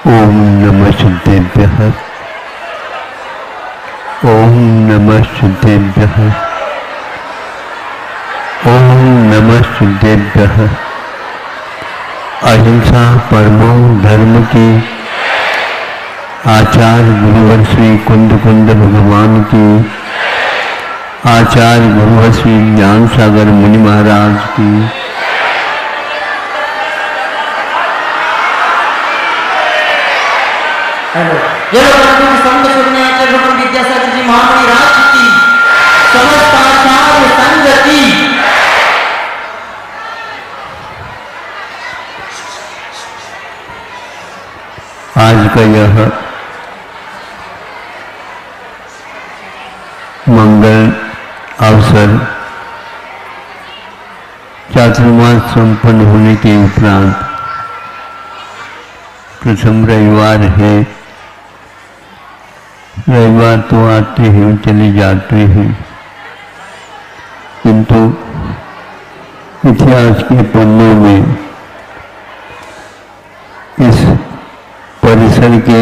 ओम नमः शुद्धेभ्यः। ओम नमः शुद्धेभ्यः। ओम नमः शुद्धेभ्यः। अहिंसा परमो धर्म की आचार्य गुरुवर श्री कुंद कुंद भगवान की, आचार्य गुरुवर श्री ज्ञान सागर मुनि महाराज की, संत सुरण्याचे भगवान विद्यासागर जी महामणी राज की समस्त आचार्य संघ की। आज का यह मंगल अवसर चातुर्मास संपन्न होने के उपरांत प्रथम रविवार है। रविवार तो आते हैं चले जाते हैं, किंतु इतिहास के पन्नों में इस परिसर के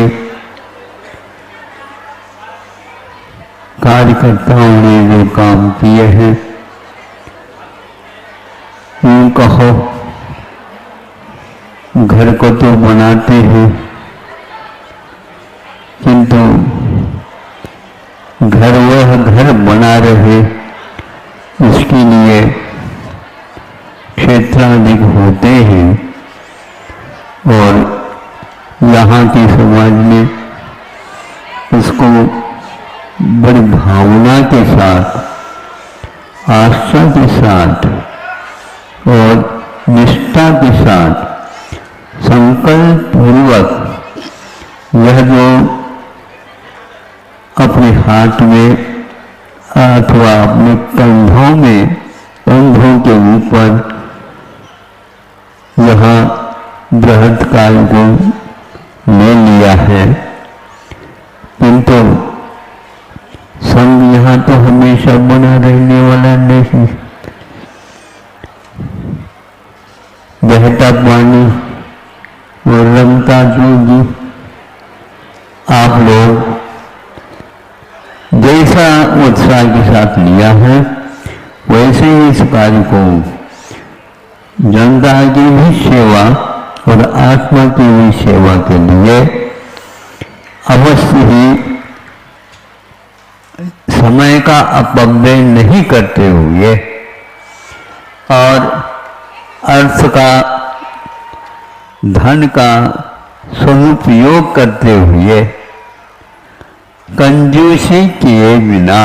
कार्यकर्ताओं ने जो काम किए हैं, यूं कहो घर को तो बनाते हैं, किंतु घर वह घर बना रहे, इसके लिए क्षेत्राधिक होते हैं और यहाँ के समाज में उसको बड़ी भावना के साथ, आस्था के साथ और निष्ठा के साथ संकल्प पूर्वक यह जो अपने हाथ में अथवा अपने कंधों में, कंधों के ऊपर यहाँ बृहद काल को ले लिया है, किंतु संग यहाँ तो हमेशा बना रहने वाला नहीं। बहता पानी और रमता जोगी, आप लोग जैसा उत्साह के साथ लिया है वैसे ही इस कार्य को जनता की भी सेवा और आत्मा की भी सेवा के लिए अवश्य ही समय का अपव्यय नहीं करते हुए और अर्थ का, धन का सदुपयोग करते हुए कंजूसी किए बिना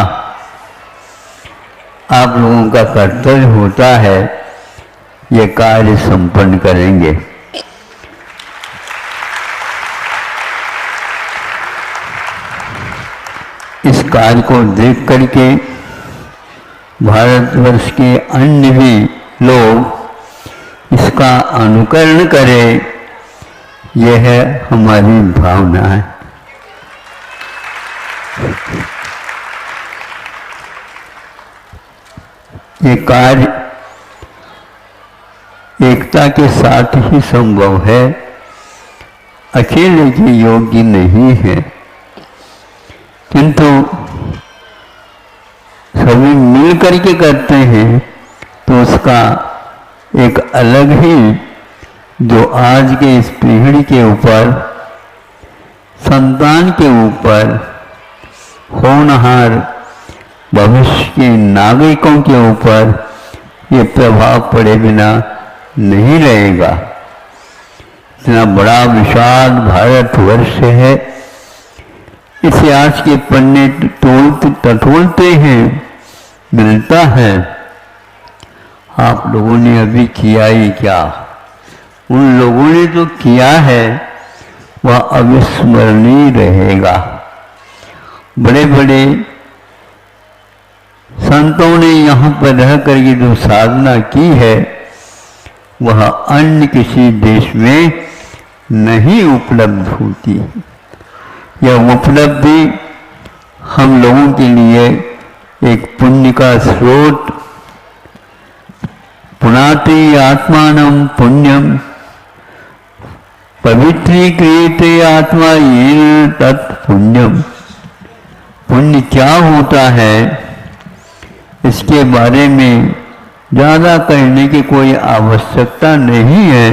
आप लोगों का कर्तव्य होता है ये कार्य संपन्न करेंगे। इस कार्य को देख करके भारतवर्ष के अन्य भी लोग इसका अनुकरण करें, यह है हमारी भावना है। ये कार्य एकता के साथ ही संभव है, अकेले के योग्य नहीं है, किंतु सभी मिल करके करते हैं तो उसका एक अलग ही, जो आज के इस पीढ़ी के ऊपर, संतान के ऊपर, होनहार भविष्य के नागरिकों के ऊपर ये प्रभाव पड़े बिना नहीं रहेगा। इतना बड़ा विशाल भारतवर्ष है, इसे आज के पन्ने टटोलते हैं, मिलता है। आप लोगों ने अभी किया ही क्या, उन लोगों ने जो किया है वह अविस्मरणीय रहेगा। बड़े बड़े संतों ने यहाँ पर रह करके जो साधना की है वह अन्य किसी देश में नहीं उपलब्ध होती। यह उपलब्धि हम लोगों के लिए एक पुण्य का स्रोत, पुनाति आत्मानं पुण्यम पवित्रीक्रियते आत्मा येन तत्पुण्यम। पुण्य क्या होता है इसके बारे में ज़्यादा कहने की कोई आवश्यकता नहीं है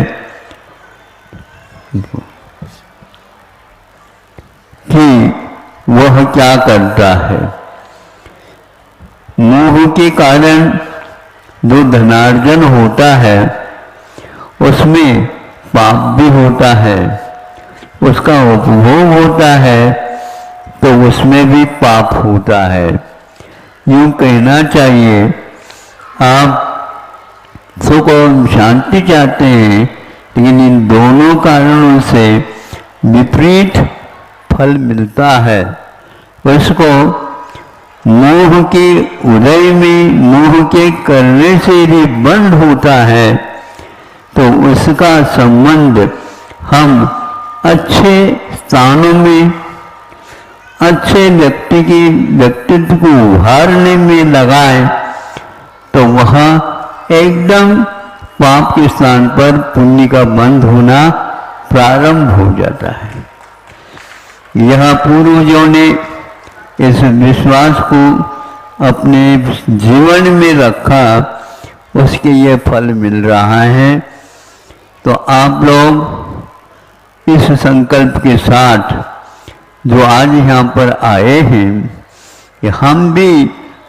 कि वह क्या करता है। मोह के कारण जो धनार्जन होता है उसमें पाप भी होता है, उसका उपभोग होता है तो उसमें भी पाप होता है। यूँ कहना चाहिए आप सुख और शांति चाहते हैं लेकिन इन दोनों कारणों से विपरीत फल मिलता है। उसको मोह के उदय में मोह के करने से यदि बंद होता है तो उसका संबंध हम अच्छे स्थानों में अच्छे व्यक्तित्व को उभारने में लगाएं तो वहाँ एकदम पाप के स्थान पर पुण्य का बंद होना प्रारंभ हो जाता है। यह पूर्वजों ने इस विश्वास को अपने जीवन में रखा, उसके ये फल मिल रहा है। तो आप लोग इस संकल्प के साथ जो आज यहाँ पर आए हैं कि हम भी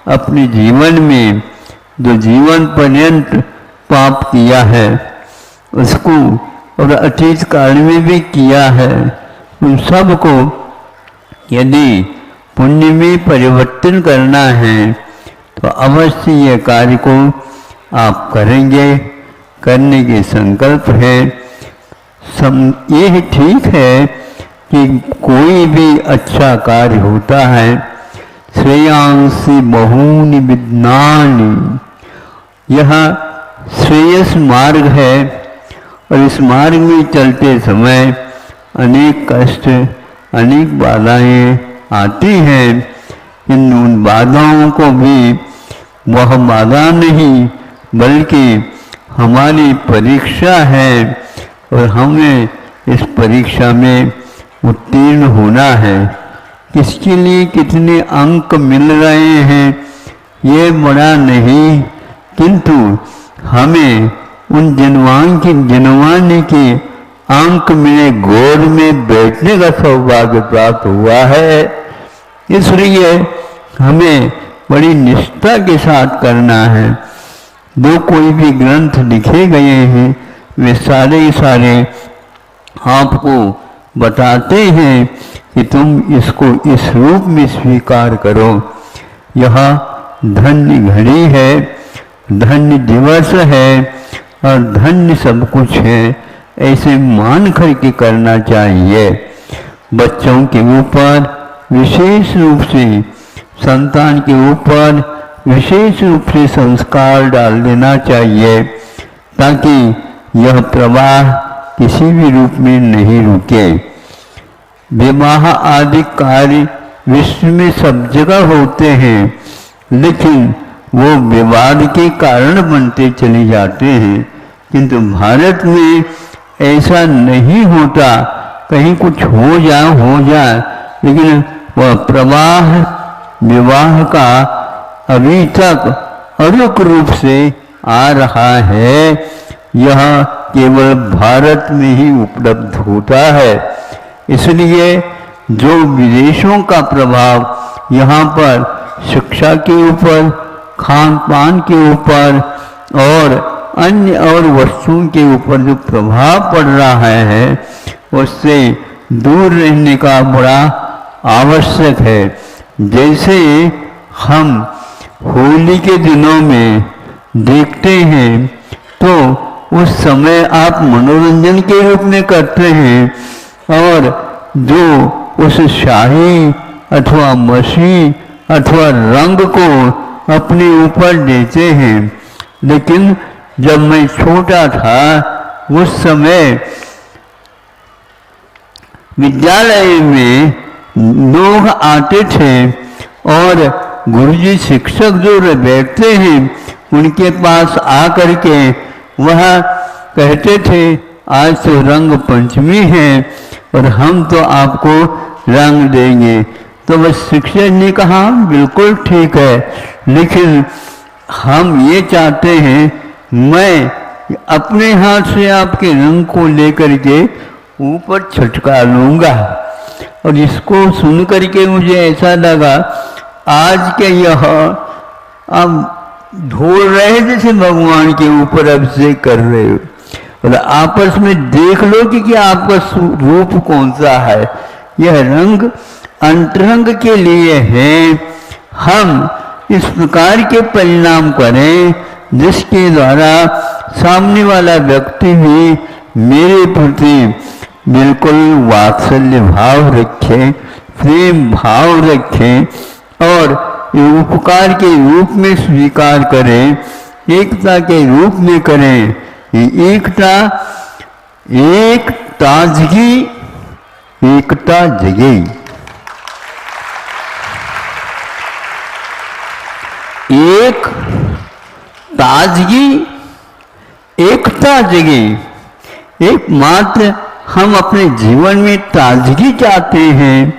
अपने जीवन में जो जीवन पर्यंत पाप किया है उसको और अतीत काल में भी किया है उन सब को यदि पुण्य में परिवर्तन करना है तो अवश्य ये कार्य को आप करेंगे, करने के संकल्प है। ये ठीक है कि कोई भी अच्छा कार्य होता है श्रेयांसी बहूनि विद्यानि, यह श्रेयस मार्ग है और इस मार्ग में चलते समय अनेक कष्ट अनेक बाधाएं आती हैं। उन बाधाओं को भी वह बाधा नहीं बल्कि हमारी परीक्षा है और हमें इस परीक्षा में उत्तीर्ण होना है। किसके लिए कितने अंक मिल रहे हैं ये बड़ा नहीं, किंतु हमें उन जनवाने के अंक मिले गोद में बैठने का सौभाग्य प्राप्त हुआ है। इसलिए हमें बड़ी निष्ठा के साथ करना है। जो कोई भी ग्रंथ लिखे गए हैं वे सारे आपको बताते हैं कि तुम इसको इस रूप में स्वीकार करो। यह धन्य घड़ी है, धन्य दिवस है और धन्य सब कुछ है, ऐसे मान करके करना चाहिए। बच्चों के ऊपर विशेष रूप से, संतान के ऊपर विशेष रूप से संस्कार डाल देना चाहिए ताकि यह प्रवाह किसी भी रूप में नहीं रुके। विवाह आदि कार्य विश्व में सब जगह होते हैं लेकिन वो विवाद के कारण बनते चले जाते हैं, किंतु भारत में ऐसा नहीं होता। कहीं कुछ हो जाए लेकिन वह प्रवाह विवाह का अभी तक अरुक रूप से आ रहा है। यह केवल भारत में ही उपलब्ध होता है। इसलिए जो विदेशों का प्रभाव यहाँ पर शिक्षा के ऊपर, खान पान के ऊपर और अन्य और वस्तुओं के ऊपर जो प्रभाव पड़ रहा है उससे दूर रहने का बड़ा आवश्यक है। जैसे हम होली के दिनों में देखते हैं तो उस समय आप मनोरंजन के रूप में करते हैं और जो उस शाही अथवा मसी अथवा रंग को अपने ऊपर देते हैं। लेकिन जब मैं छोटा था उस समय विद्यालय में लोग आते थे और गुरुजी शिक्षक जो बैठते हैं उनके पास आकर के वह कहते थे आज तो रंग पंचमी है और हम तो आपको रंग देंगे। तो बस शिक्षक ने कहा बिल्कुल ठीक है, लेकिन हम ये चाहते हैं मैं अपने हाथ से आपके रंग को लेकर के ऊपर छटका लूँगा। और इसको सुन करके मुझे ऐसा लगा आज के यह अब ढोल रहे जैसे भगवान के ऊपर अभिषेक कर रहे हो, और आपस में देख लो कि आपका रूप कौन सा है। यह रंग अंतरंग के लिए है। हम इस प्रकार के परिणाम करें जिसके द्वारा सामने वाला व्यक्ति भी मेरे प्रति बिल्कुल वात्सल्य भाव रखे, प्रेम भाव रखे और उपकार के रूप में स्वीकार करें, एकता के रूप में करें। एकता एक ताजगी एकता जगेगी। एक ताजगी एकता जगेगी। एकमात्र हम अपने जीवन में ताजगी चाहते हैं,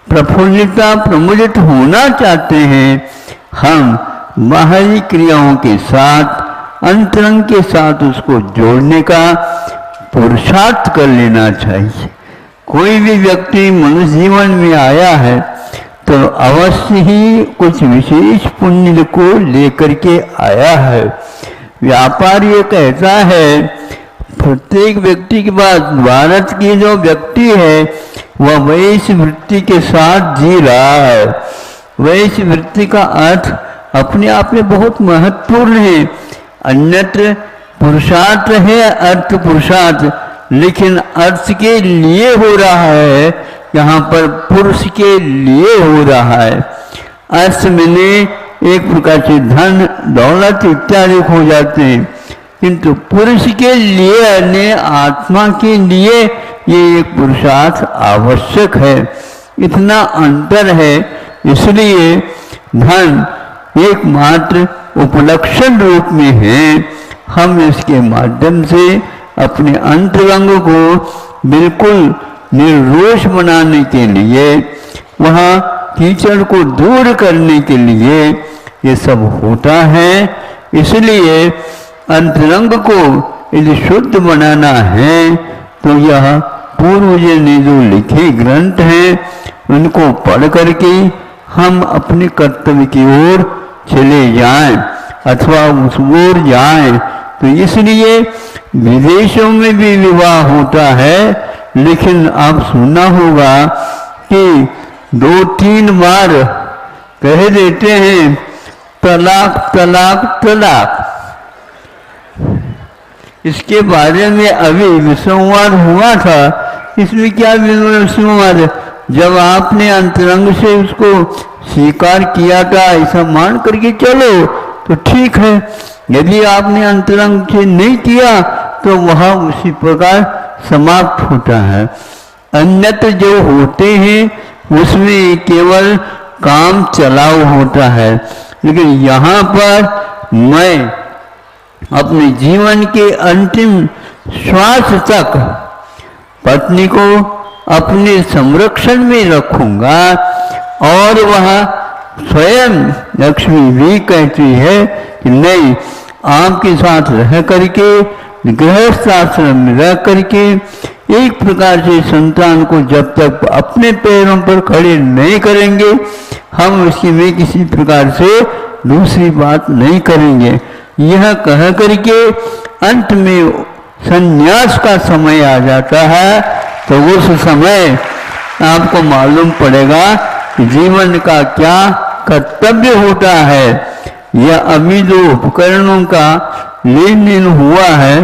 प्रफुल्लता प्रमुदित होना चाहते हैं। हम बाहरी क्रियाओं के साथ अंतरंग के साथ उसको जोड़ने का पुरुषार्थ कर लेना चाहिए। कोई भी व्यक्ति मनुष्य जीवन में आया है तो अवश्य ही कुछ विशेष पुण्य को लेकर के आया है। व्यापार ये कहता है प्रत्येक व्यक्ति के पास भारत की जो व्यक्ति है वह वैश्य वृत्ति के साथ जी रहा है। वैश्य वृत्ति का अर्थ अपने आप में बहुत महत्वपूर्ण है। अन्यत्र पुरुषार्थ है अर्थ पुरुषार्थ, लेकिन अर्थ के लिए हो रहा है, यहाँ पर पुरुष के लिए हो रहा है। अर्थ मैंने एक प्रकार से धन दौलत इत्यादि हो जाते हैं, किंतु पुरुष के लिए अन्य आत्मा के लिए ये एक पुरुषार्थ आवश्यक है। इतना अंतर है, इसलिए धन एकमात्र उपलक्षण रूप में है। हम इसके माध्यम से अपने अंतरंग को बिल्कुल निर्दोष बनाने के लिए, वहाँ कीचड़ को दूर करने के लिए ये सब होता है। इसलिए अंतरंग को यदि शुद्ध बनाना है तो यह पूर्वजों ने जो लिखे ग्रंथ हैं उनको पढ़ करके हम अपने कर्तव्य की ओर चले जाएं अथवा उस ओर जाएं। तो इसलिए विदेशों में भी विवाह होता है, लेकिन आप सुना होगा कि 2-3 बार कह देते हैं तलाक तलाक तलाक। इसके बारे में अभी संवाद हुआ था। इसमें क्या संवाद, जब आपने अंतरंग से उसको स्वीकार किया था ऐसा मान करके चलो तो ठीक है, यदि आपने अंतरंग से नहीं किया तो वह उसी प्रकार समाप्त होता है। अन्यत्र जो होते हैं उसमें केवल काम चलाओ होता है, लेकिन यहाँ पर मैं अपने जीवन के अंतिम श्वास तक पत्नी को अपने संरक्षण में रखूंगा। और वह स्वयं लक्ष्मी भी कहती है कि नहीं, आपके साथ रह करके गृहस्थ आश्रम में रह करके एक प्रकार से संतान को जब तक अपने पैरों पर खड़े नहीं करेंगे हम उसकी में किसी प्रकार से दूसरी बात नहीं करेंगे। यह कह करके अंत में संन्यास का समय आ जाता है, तो उस समय आपको मालूम पड़ेगा कि जीवन का क्या कर्तव्य होता है। यह अभी जो उपकरणों का लेन देन हुआ है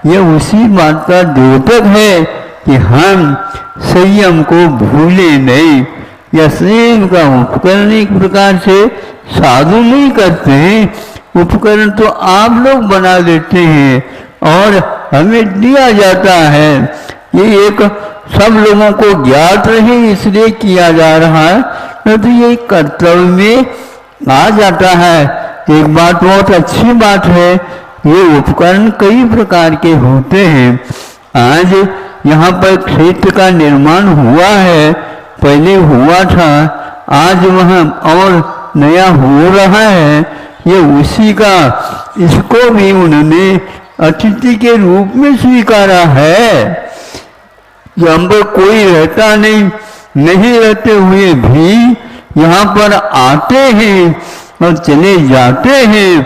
यह उसी बात का द्योतक है कि हम संयम को भूले नहीं। यह संयम का उपकरण एक प्रकार से साधु नहीं करते हैं, उपकरण तो आप लोग बना देते हैं और हमें दिया जाता है। ये एक सब लोगों को ज्ञात रहे इसलिए किया जा रहा है, नहीं तो ये कर्तव्य में आ जाता है। एक बात बहुत अच्छी बात है, ये उपकरण कई प्रकार के होते हैं। आज यहाँ पर क्षेत्र का निर्माण हुआ है, पहले हुआ था, आज वहाँ और नया हो रहा है, ये उसी का, इसको भी उन्होंने अतिथि के रूप में स्वीकारा है। यहाँ पर कोई रहता नहीं रहते हुए भी यहाँ पर आते हैं और चले जाते हैं।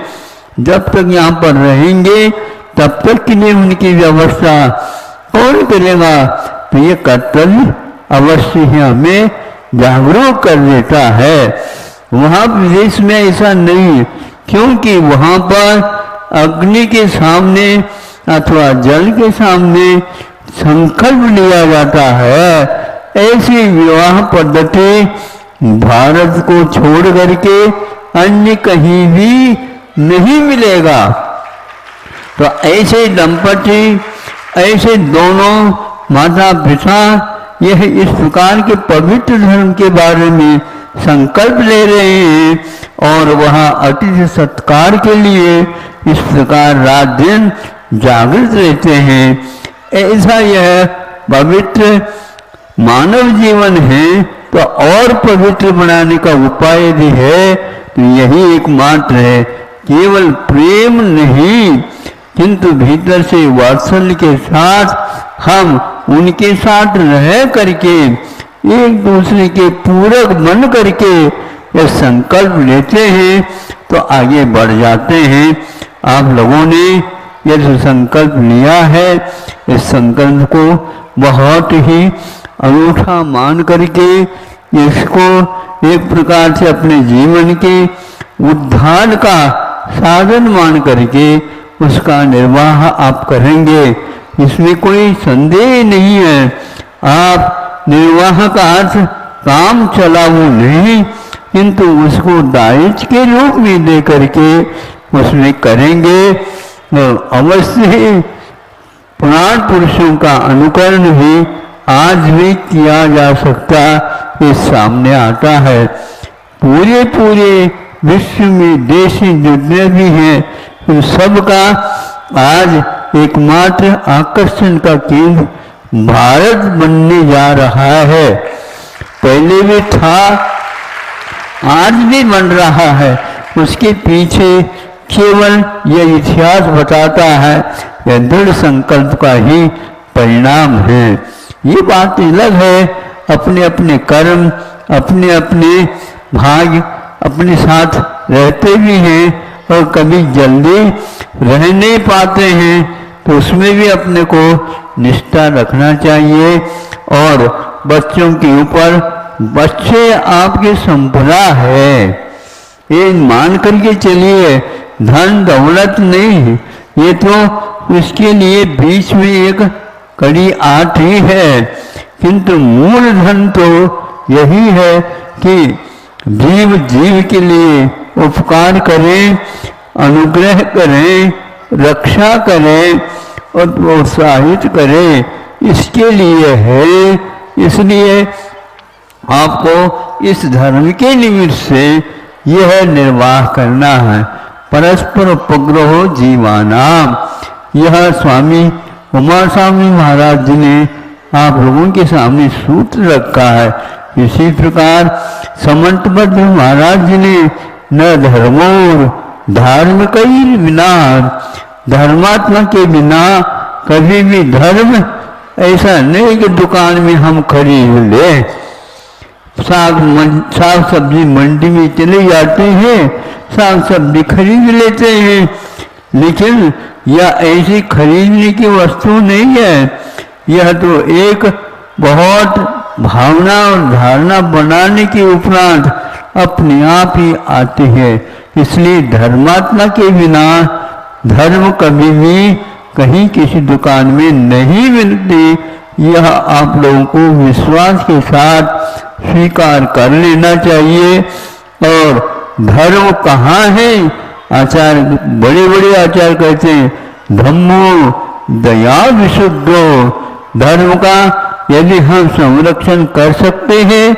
जब तक यहाँ पर रहेंगे तब तक के लिए उनकी व्यवस्था कौन करेगा? तो ये कर्तव्य अवश्य ही हमें जागरूक कर देता है। वहाँ विदेश में ऐसा नहीं, क्योंकि वहाँ पर अग्नि के सामने अथवा जल के सामने संकल्प लिया जाता है। ऐसी विवाह पद्धति भारत को छोड़ करके अन्य कहीं भी नहीं मिलेगा। तो ऐसे दंपति, ऐसे दोनों माता पिता यह इस प्रकार के पवित्र धर्म के बारे में संकल्प ले रहे हैं और वहाँ अतिथि सत्कार के लिए इस प्रकार रात दिन जागृत रहते हैं। ऐसा यह पवित्र मानव जीवन है, तो और पवित्र बनाने का उपाय यदि है तो यही एकमात्र है। केवल प्रेम नहीं, किंतु भीतर से वात्सल्य के साथ हम उनके साथ रह करके एक दूसरे के पूरक बन करके यह संकल्प लेते हैं तो आगे बढ़ जाते हैं। आप लोगों ने यह संकल्प लिया है, इस संकल्प को बहुत ही अनूठा मान करके इसको एक प्रकार से अपने जीवन के उद्धार का साधन मान करके उसका निर्वाह आप करेंगे, इसमें कोई संदेह नहीं है। आप निर्वाह का अर्थ काम चलाओ नहीं, किंतु उसको दायित्व के रूप में दे करके उसमें करेंगे और अवश्य ही पुराण पुरुषों का अनुकरण भी आज भी किया जा सकता, ये सामने आता है। पूरे विश्व में देश जितने भी हैं उन सब का आज एकमात्र आकर्षण का केंद्र भारत बनने जा रहा है। पहले भी था, आज भी बन रहा है। उसके पीछे केवल यह इतिहास बताता है, यह दृढ़ संकल्प का ही परिणाम है। ये बात अलग है, अपने अपने कर्म, अपने अपने भाग्य अपने साथ रहते भी हैं और कभी जल्दी रह नहीं पाते हैं, तो उसमें भी अपने को निष्ठा रखना चाहिए। और बच्चों के ऊपर, बच्चे आपकी संपदा है, ये मान करके चलिए, धन दौलत नहीं, ये तो उसके लिए बीच में एक कड़ी आती है, किंतु मूल धन तो यही है कि जीव के लिए उपकार करें, अनुग्रह करें, रक्षा करें और प्रोत्साहित करें, इसके लिए है। इसलिए आपको इस धर्म के निमित्त से यह निर्वाह करना है। परस्पर उपग्रहो जीवानाम, यह स्वामी उमा स्वामी महाराज जी ने आप लोगों के सामने सूत्र रखा है। इसी प्रकार समंतबद्ध महाराज जी ने न धर्मोर धार्मिक बिना, धर्मात्मा के बिना कभी भी धर्म ऐसा नहीं कि दुकान में हम खरीद ले। साग सब्जी मंडी में चले जाते हैं, साग सब्जी खरीद लेते हैं, लेकिन यह ऐसी खरीदने की वस्तु नहीं है। यह तो एक बहुत भावना और धारणा बनाने के उपरांत अपने आप ही आती है। इसलिए धर्मात्मा के बिना धर्म कभी भी कहीं किसी दुकान में नहीं मिलती। यह आप लोगों को विश्वास के साथ स्वीकार कर लेना चाहिए। और धर्म कहाँ है? आचार्य, बड़े बड़े आचार्य कहते हैं धम्मो दया विशुद्धो, धर्म का यदि हम संरक्षण कर सकते हैं,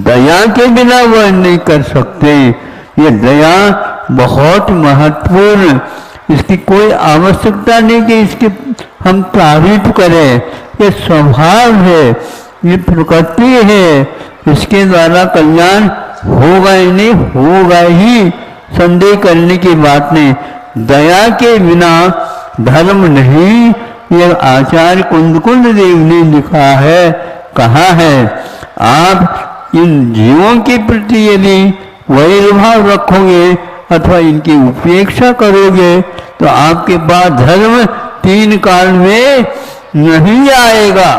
दया के बिना वह नहीं कर सकते। ये दया बहुत महत्वपूर्ण, इसकी कोई आवश्यकता नहीं कि इसके हम तारीफ करें। ये स्वभाव है, ये प्रकृति है, इसके द्वारा कल्याण होगा ही नहीं, होगा ही, संदेह करने की बात नहीं। दया के बिना धर्म नहीं, यह आचार्य कुंद देव ने लिखा है, कहा है। आप इन जीवों के प्रति यदि वैरभाव रखोगे अथवा इनकी उपेक्षा करोगे तो आपके पास धर्म 3 काल में नहीं आएगा।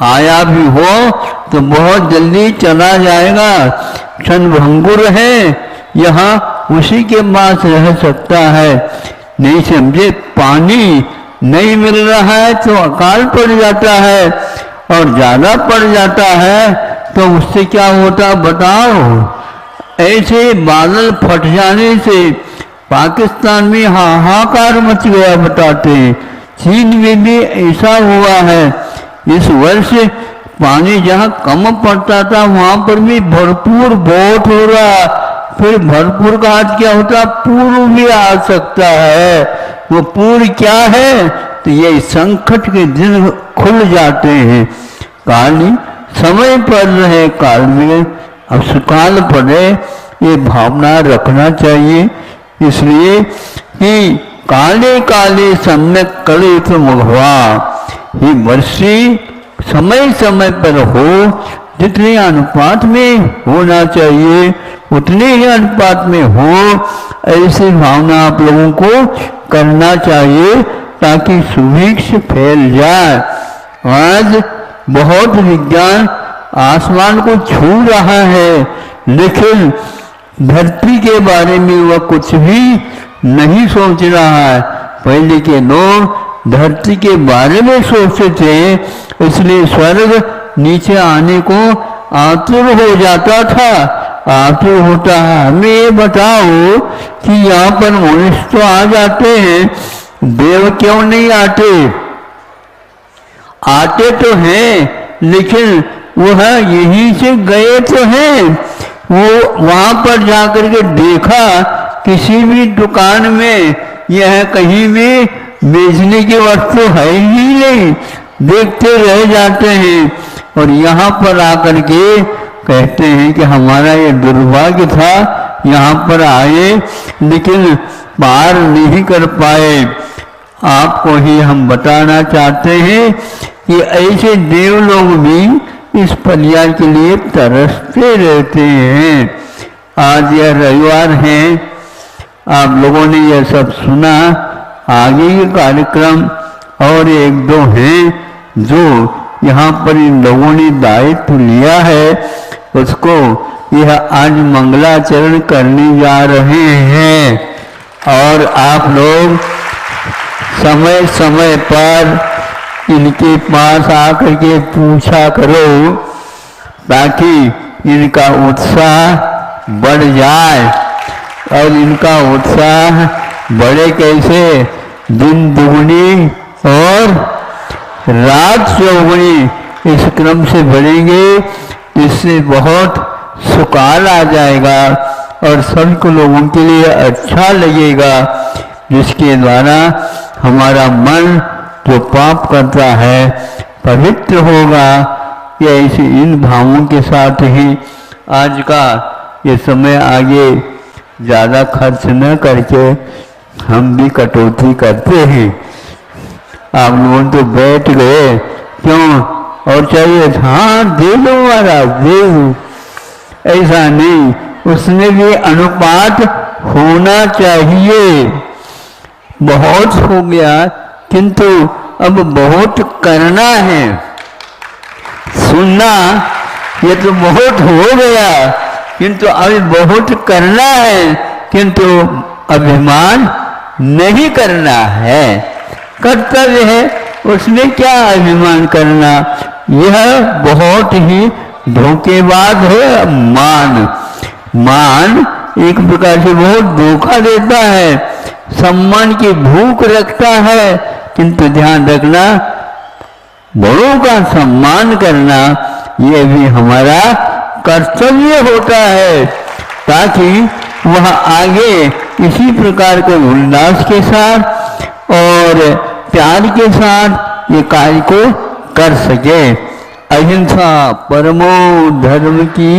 आया भी हो तो बहुत जल्दी चला जाएगा। क्षणभंगुर है, यहाँ उसी के पास रह सकता है। नहीं समझे, पानी नहीं मिल रहा है तो अकाल पड़ जाता है, और ज्यादा पड़ जाता है तो उससे क्या होता बताओ। ऐसे बादल फट जाने से पाकिस्तान में हाहाकार मच गया बताते, चीन में भी ऐसा हुआ है। इस वर्ष पानी जहाँ कम पड़ता था वहां पर भी भरपूर बहुत हो रहा। फिर भरपूर का आज क्या होता, पूर्व भी आ सकता है। वो पूर्व क्या है, तो ये संकट के दिन खुल जाते हैं। काली समय पर रहे काल में अब सुकाल पड़े, ये भावना रखना चाहिए। इसलिए कि काले काले सम्यक करे तो मघवा, ये वर्षी समय समय पर हो, जितने अनुपात में होना चाहिए उतने ही अनुपात में हो, ऐसी भावना आप लोगों को करना चाहिए ताकि सुभिक्ष फैल जाए। आज बहुत विज्ञान आसमान को छू रहा है, लेकिन धरती के बारे में वह कुछ भी नहीं सोच रहा है। पहले के लोग धरती के बारे में सोचते थे, इसलिए स्वर्ग नीचे आने को आतुर हो जाता था, आतुर होता है। हमें ये बताओ कि यहाँ पर मनुष्य तो आ जाते हैं, देव क्यों नहीं आते? आते तो हैं, लेकिन वह यहीं से गए तो हैं। वो वहां पर जाकर के देखा किसी भी दुकान में यह कहीं भी बेचने की वस्तु है ही नहीं, देखते रह जाते हैं। और यहाँ पर आकर के कहते हैं कि हमारा ये दुर्भाग्य था, यहाँ पर आए लेकिन पार नहीं कर पाए। आपको ही हम बताना चाहते हैं कि ऐसे देव लोग भी इस कल्याण के लिए तरसते रहते हैं। आज यह रविवार है, आप लोगों ने यह सब सुना। आगे के कार्यक्रम और 1-2 हैं जो यहाँ पर इन लोगों ने दायित्व लिया है, उसको यह आज मंगलाचरण करने जा रहे हैं। और आप लोग समय समय पर इनके पास आकर के पूछा करो ताकि इनका उत्साह बढ़ जाए। और इनका उत्साह बढ़े कैसे? दिन दुगनी और रात चौगुनी इस क्रम से बढ़ेंगे, इससे बहुत सुकाल आ जाएगा और सबको लोगों के लिए अच्छा लगेगा, जिसके द्वारा हमारा मन जो पाप करता है पवित्र होगा। ये ऐसे इन भावों के साथ ही आज का ये समय आगे ज़्यादा खर्च न करके हम भी कटौती करते हैं। आप लोग तो बैठ गए, क्यों और चाहिए? हाँ दे दो महाराज, दे दो। ऐसा नहीं, उसमें भी अनुपात होना चाहिए। बहुत हो गया किंतु अब बहुत करना है। सुनना ये तो बहुत हो गया किंतु अभी बहुत करना है, किंतु अभिमान नहीं करना है। कर्तव्य है, उसमें क्या अभिमान करना? यह बहुत ही धोखेबाज है। मान एक प्रकार से बहुत धोखा देता है, सम्मान की भूख रखता है, किंतु ध्यान रखना बड़ों का सम्मान करना यह भी हमारा कर्तव्य होता है, ताकि वह आगे इसी प्रकार के उल्लास के साथ और प्यार के साथ ये कार्य को कर सके। अहिंसा परमो धर्म की